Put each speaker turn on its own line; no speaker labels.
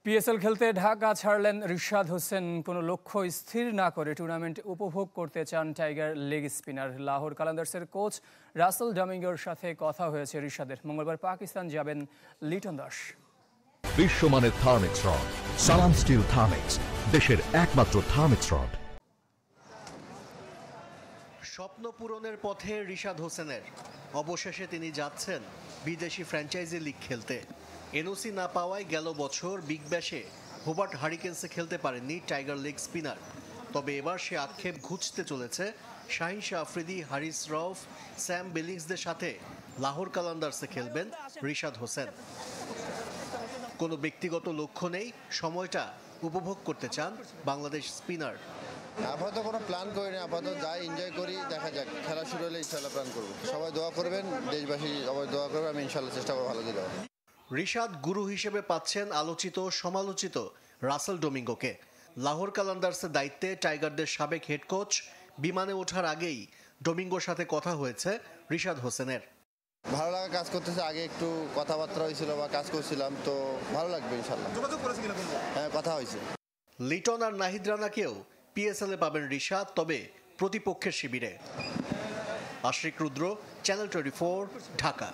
PSL খেলতে ঢাকা ছাড়লেন রিশাদ হোসেন। কোনো লক্ষ্য স্থির না করে টুর্নামেন্ট উপভোগ করতে চান টাইগার লেগ স্পিনার। লাহোর কালান্দার্সের কোচ রাসেল ডমিঙ্গোর সাথে কথা হয়েছে রিশাদের। মঙ্গলবার পাকিস্তান যাবেন লিটন দাস।
বিশ্বমানের থার্মিক্স রড, সালাম স্টিল থার্মিক্স, দেশের একমাত্র থার্মিক্স রড।
স্বপ্ন পূরণের পথে রিশাদ হোসেনের। অবশেষে তিনি যাচ্ছেন বিদেশি ফ্র্যাঞ্চাইজি লিগ খেলতে। এনওসি না পাওয়ায় গেল বছর বিগ ব্যাশে হোবার্ট হারিকেন্সে খেলতে পারেননি টাইগার লেগ স্পিনার। তবে এবার সে আক্ষেপ ঘুচতে চলেছে শাহিন শাহ আফ্রিদি, হারিস রউফ, স্যাম বিলিংসদের সাথে লাহোর কালান্দার্সে খেলবেন রিশাদ হোসেন। কোনো ব্যক্তিগত লক্ষ্য নেই, সময়টা উপভোগ করতে চান বাংলাদেশ স্পিনার।
আপাতত কোনো প্ল্যান করি না, আপাতত যাই এনজয় করি, দেখা যাক। খেলা শুরু হলে ইনশাল্লাহ প্ল্যান করবো। সবাই দোয়া করবেন, দেশবাসী সবাই দোয়া করবে, আমি ইনশাল্লাহ চেষ্টা করবো ভালো দিতে।
রিশাদ গুরু হিসেবে পাচ্ছেন আলোচিত সমালোচিত রাসেল ডমিঙ্গোকে। লাহোর কালান্দার্সের দায়িত্বে টাইগারদের সাবেক হেড কোচ বিমানে ওঠার আগেই ডমিঙ্গোর সাথে কথা হয়েছে রিশাদ হোসেনের।
ভালো লাগা কাজ করতেছে, আগে একটু কথাবার্তা হয়েছিল বা কাজ করছিলাম, তো ভালো লাগবে ইনশাল্লাহ। হ্যাঁ, কথা হয়েছে।
লিটন আর নাহিদ রানাকেও পিএসএল এ পাবেন রিশাদ, তবে প্রতিপক্ষের শিবিরে। আশরিক রুদ্র, চ্যানেল 24, ঢাকা।